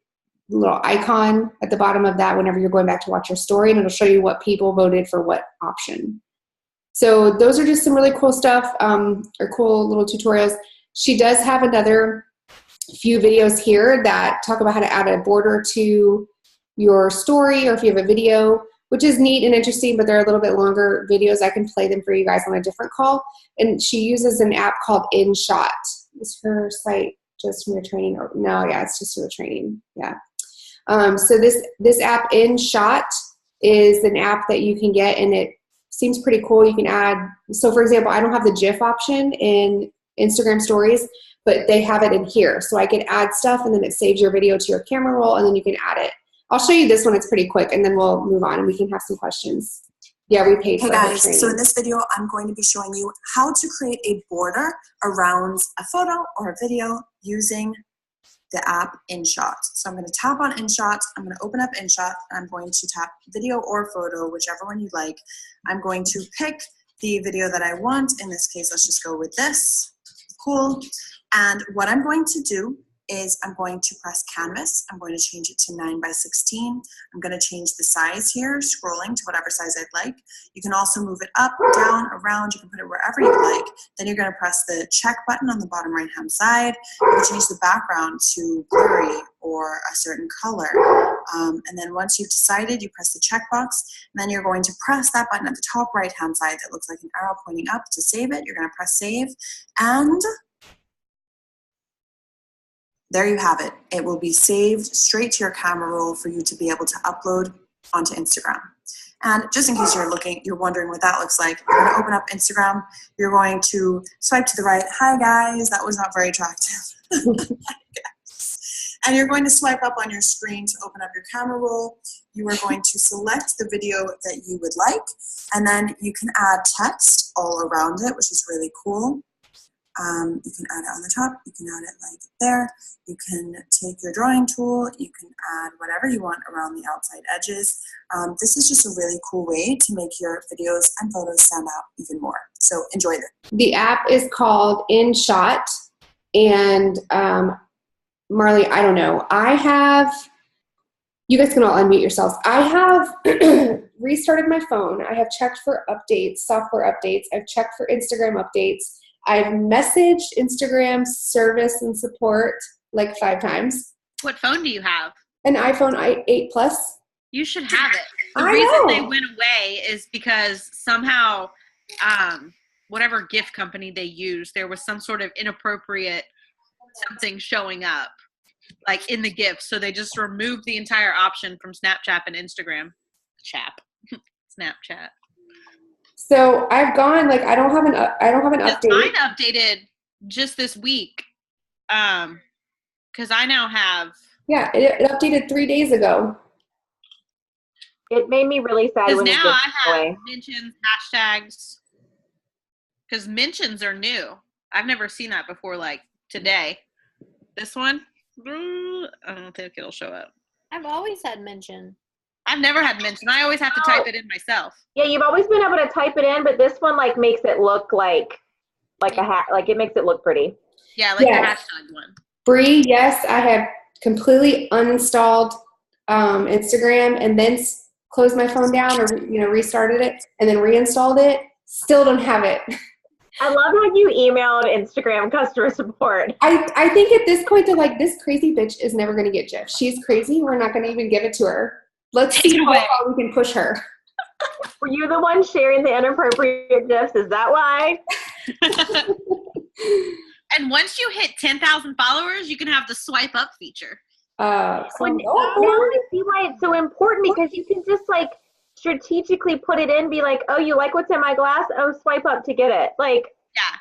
S1: little icon at the bottom of that whenever you're going back to watch your story, and it'll show you what people voted for what option. So those are just some really cool stuff, or cool little tutorials. She does have another few videos here that talk about how to add a border to your story, or if you have a video, which is neat and interesting, but they're a little bit longer videos. I can play them for you guys on a different call. And she uses an app called InShot. Is her site just from your training? Or, no, yeah, it's just for the training. Yeah. So this app InShot is an app that you can get, and it seems pretty cool. You can add, so for example, I don't have the GIF option in Instagram stories, but they have it in here. So I can add stuff, and then it saves your video to your camera roll, and then you can add it. I'll show you this one. It's pretty quick, and then we'll move on and we can have some questions. Yeah, we paid for
S2: Hey guys, so in this video, I'm going to be showing you how to create a border around a photo or a video using the app InShot. So I'm going to tap on InShot. I'm going to open up InShot, and I'm going to tap video or photo, whichever one you like. I'm going to pick the video that I want. In this case, let's just go with this. Cool. And what I'm going to do is I'm going to press canvas. I'm going to change it to 9:16. I'm going to change the size here, scrolling to whatever size I'd like. You can also move it up, down, around. You can put it wherever you like. Then you're going to press the check button on the bottom right-hand side. You can change the background to blurry or a certain color. And then once you've decided, you press the checkbox, and then you're going to press that button at the top right-hand side that looks like an arrow pointing up to save it. You're going to press save, and there you have it. It will be saved straight to your camera roll for you to be able to upload onto Instagram. And just in case you're wondering what that looks like, you're going to open up Instagram. You're going to swipe to the right. Hi guys, that was not very attractive. And you're going to swipe up on your screen to open up your camera roll. You are going to select the video that you would like, and then you can add text all around it, which is really cool. You can add it on the top, you can add it like there. You can take your drawing tool, you can add whatever you want around the outside edges. This is just a really cool way to make your videos and photos stand out even more. So enjoy it.
S1: The app is called InShot, and Marley, I don't know. You guys can all unmute yourselves. I have restarted my phone. I have checked for updates, software updates. I've checked for Instagram updates. I've messaged Instagram service and support like 5 times.
S4: What phone do you have?
S1: An iPhone 8 Plus.
S4: You should have it. The
S1: I
S4: reason
S1: know.
S4: they went away is because somehow, whatever gift company they used, there was some sort of inappropriate something showing up, like in the gift. So they just removed the entire option from Snapchat and Instagram. Snapchat.
S1: So I've gone I don't have an update.
S4: Mine updated just this week, because I now have.
S1: Yeah, it updated 3 days ago.
S5: It made me really sad
S4: Because
S5: when
S4: now
S5: it
S4: I have
S5: away.
S4: mentions, hashtags. Because mentions are new. I've never seen that before. Like today, this one. I don't think it'll show up.
S6: I've always had mention.
S4: I've never had mention. I always have to type it in myself.
S5: Yeah, you've always been able to type it in, but this one makes it look like it makes it look pretty.
S4: Yeah, like
S1: Yes.
S4: the hashtag one.
S1: Bree, yes, I have completely uninstalled Instagram and then closed my phone down or restarted it and then reinstalled it. Still don't have it.
S5: I love how you emailed Instagram customer support.
S1: I think at this point they're like, this crazy bitch is never going to get GIF. She's crazy. We're not going to even give it to her. Let's
S4: Take
S1: see
S4: it
S1: how
S4: away.
S1: far we can push her.
S5: Were you the one sharing the inappropriate gifs? Is that why?
S4: And once you hit 10,000 followers, you can have the swipe up feature.
S5: Now I see why it's so important, because you can just strategically put it in, be like, oh, you like what's in my glass? Oh, swipe up to get it.
S4: Yeah.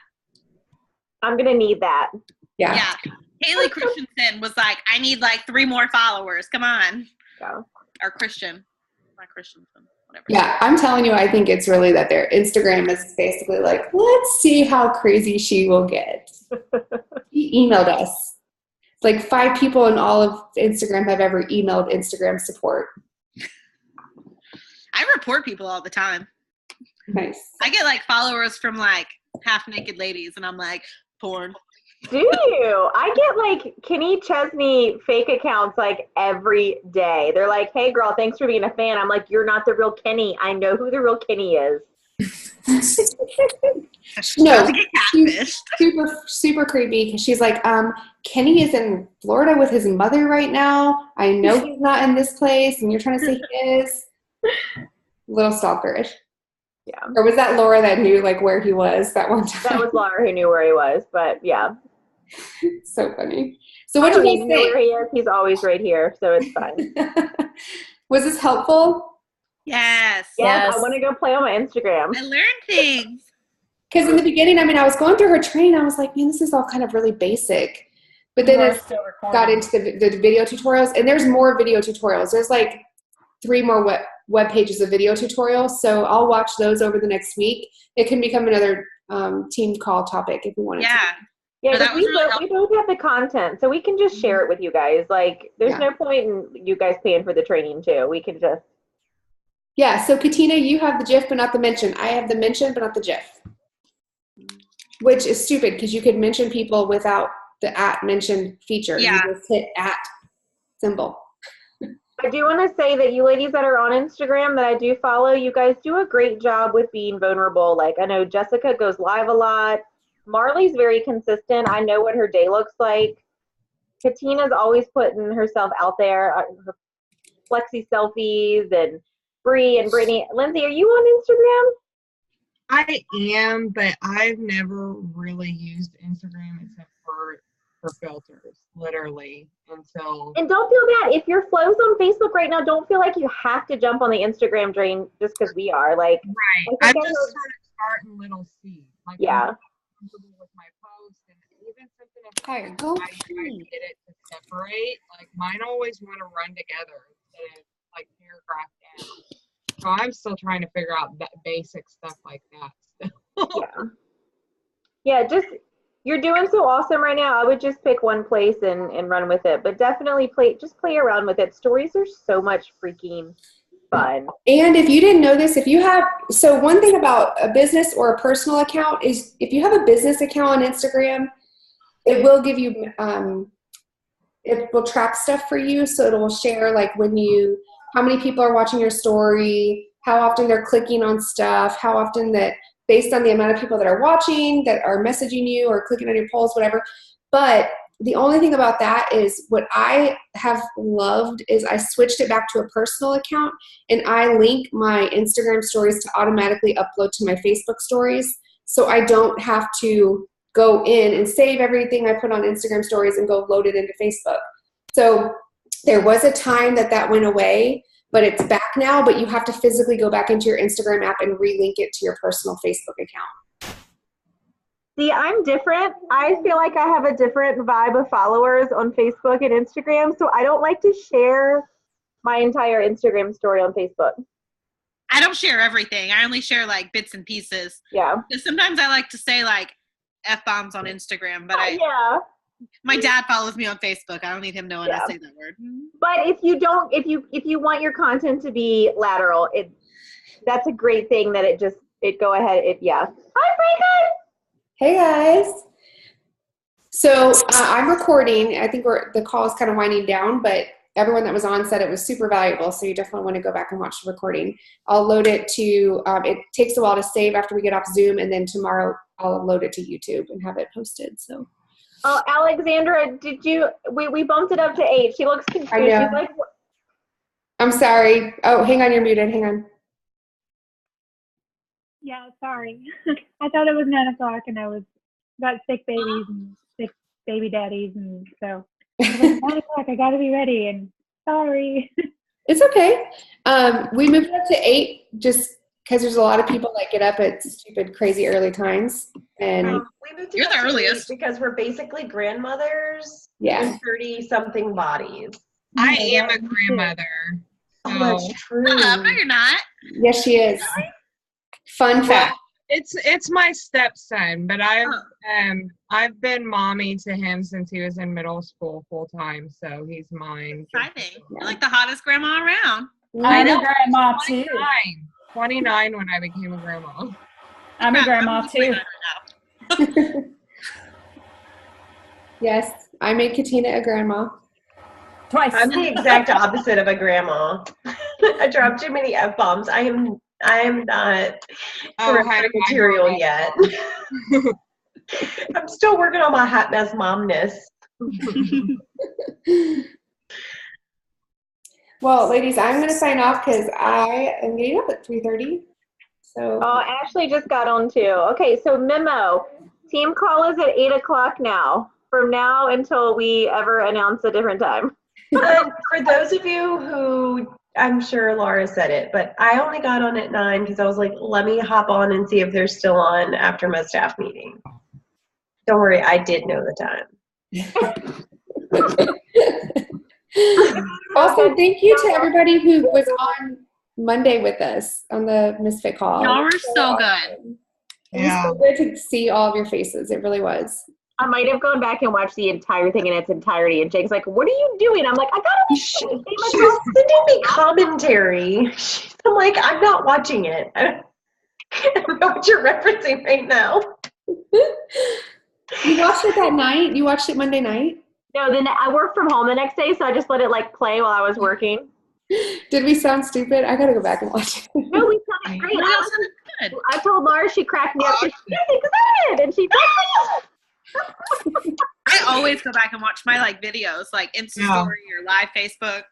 S5: I'm going to need that.
S1: Yeah.
S4: Haley Christensen was like, I need 3 more followers. Come on.
S5: Yeah.
S4: Or Christian. Not Christensen. Whatever.
S1: Yeah, I'm telling you, I think it's really that their Instagram is basically like, let's see how crazy she will get. She emailed us. It's 5 people in all of Instagram have ever emailed Instagram support.
S4: I report people all the time.
S1: Nice.
S4: I get followers from half naked ladies, and I'm like, porn.
S5: Do you? I get Kenny Chesney fake accounts every day. They're like, hey girl, thanks for being a fan. I'm like, you're not the real Kenny. I know who the real Kenny is.
S1: No,
S4: To get
S1: she's
S4: catfished.
S1: super creepy because she's like, Kenny is in Florida with his mother right now. I know he's not in this place, and you're trying to say he is. Little stalkerish.
S5: Yeah.
S1: Or was that Laura that knew where he was that one time?
S5: That was Laura who knew where he was, but yeah.
S1: So funny. So what did
S5: He
S1: you
S5: knew where
S1: say?
S5: he is. He's always right here, so it's fine.
S1: Was this helpful?
S4: Yes.
S5: Yes, I want to go play on my Instagram.
S4: I learned things.
S1: Because in the beginning, I was going through her training. I was like, man, this is all kind of really basic. But then it got into the video tutorials, and there's more video tutorials. There's 3 more web pages of video tutorials. So I'll watch those over the next week. It can become another team call topic if you want to.
S5: Yeah,
S4: No, that was really
S5: we both have the content, so we can just share it with you guys. There's no point in you guys paying for the training too. We can just.
S1: Yeah, so Katina, you have the GIF but not the mention. I have the mention but not the GIF. Which is stupid because you could mention people without the @mention feature.
S4: Yeah.
S1: You just hit @ symbol.
S5: I do want to say that you ladies that are on Instagram that I do follow, you guys do a great job with being vulnerable. I know Jessica goes live a lot. Marley's very consistent. I know what her day looks like. Katina's always putting herself out there, her flexi selfies, and Bree and Brittany. Lindsay, are you on Instagram?
S7: I am, but I've never really used Instagram except for for filters, literally, until.
S5: And don't feel bad if your flow's on Facebook right now. Don't feel like you have to jump on the Instagram train just because we are. Like,
S7: Right. I'm just sort of starting little seeds. Like,
S5: yeah.
S7: I'm comfortable with my posts, and even something if
S6: Tyre, go
S7: I
S6: pee.
S7: get it to separate. Like, mine always want to run together instead of like paragraph down. So I'm still trying to figure out that basic stuff like that.
S5: Yeah. Yeah, just you're doing so awesome right now. I would just pick one place and run with it. But definitely play around with it. Stories are so much freaking fun.
S1: And if you didn't know this, so one thing about a business or a personal account is if you have a business account on Instagram, it will give you, it will track stuff for you. So it will share like how many people are watching your story, how often they're clicking on stuff, how often that based on the amount of people that are watching, that are messaging you or clicking on your polls, whatever. But the only thing about that is what I have loved is I switched it back to a personal account and I link my Instagram stories to automatically upload to my Facebook stories. So I don't have to go in and save everything I put on Instagram stories and go load it into Facebook. So there was a time that went away, but it's back now, but you have to physically go back into your Instagram app and relink it to your personal Facebook account.
S5: See, I'm different. I feel like I have a different vibe of followers on Facebook and Instagram, so I don't like to share my entire Instagram story on Facebook.
S4: I don't share everything. I only share like bits and pieces.
S5: Yeah.
S4: Because sometimes I like to say like F-bombs on Instagram, but
S5: yeah.
S4: My dad follows me on Facebook. I don't need him knowing I say that word.
S5: But if you want your content to be lateral, that's a great thing that it go ahead. Hi, Franklin.
S1: Hey guys. So I'm recording. I think the call is kind of winding down, but everyone that was on said it was super valuable. So you definitely want to go back and watch the recording. I'll load it to, it takes a while to save after we get off Zoom. And then tomorrow I'll load it to YouTube and have it posted. So.
S5: Oh, Alexandra, we bumped it up to 8. She looks confused.
S1: I know.
S5: She's like,
S1: I'm sorry. Oh, hang on, you're muted. Hang on.
S8: Yeah, sorry. I thought it was 9 o'clock and I was got sick babies and sick baby daddies, and so I was like, 9 o'clock, I gotta be ready, and sorry.
S1: It's okay. We moved it up to 8 just because there's a lot of people that get up at stupid, crazy early times. And
S9: we moved
S4: you're the earliest
S9: because we're basically grandmothers
S1: in
S9: 30-something bodies.
S7: I am a grandmother.
S9: Oh, that's true.
S4: No, you're not.
S1: Yes, she is. Fun fact.
S7: It's my stepson, but I've been mommy to him since he was in middle school full time, so he's mine.
S4: Exciting. You're like the hottest grandma around.
S10: I'm a grandma too.
S7: 29 when I became a grandma.
S10: I'm a grandma too.
S1: Yes, I made Katina a grandma.
S10: Twice.
S9: I'm the exact opposite of a grandma. I dropped too many F-bombs. I am not terrific material yet. I'm still working on my hot mess momness.
S1: Well, ladies, I'm going to sign off because I am getting up at 3:30. So.
S5: Oh, Ashley just got on too. Okay, so memo. Team call is at 8 o'clock now. From now until we ever announce a different time.
S9: For those of you who, I'm sure Laura said it, but I only got on at 9 because I was like, let me hop on and see if they're still on after my staff meeting. Don't worry, I did know the time.
S1: Also, thank you to everybody who was on Monday with us on the Misfit call.
S4: Y'all were so good.
S1: It was so good to see all of your faces. It really was.
S5: I might have gone back and watched the entire thing in its entirety, and Jake's like, what are you doing? I'm like, I gotta be
S9: She's sending me commentary. I'm like, I'm not watching it. I don't know what you're referencing right now.
S1: You watched it that night? You watched it Monday night?
S5: No, then I worked from home the next day, so I just let it like play while I was working.
S1: Did we sound stupid? I gotta go back and watch it.
S5: No, we sounded great.
S4: Good.
S5: I told Laura, she cracked me up. She's excited, and she
S4: I always go back and watch my like videos, like Insta story or live Facebook.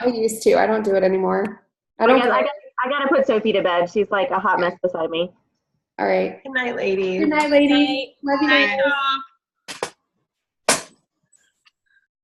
S1: I used to. I don't do it anymore. I
S5: gotta put Sophie to bed. She's like a hot mess beside me.
S1: All right.
S9: Good night, ladies.
S1: Good night, ladies. Love you.
S4: Bye.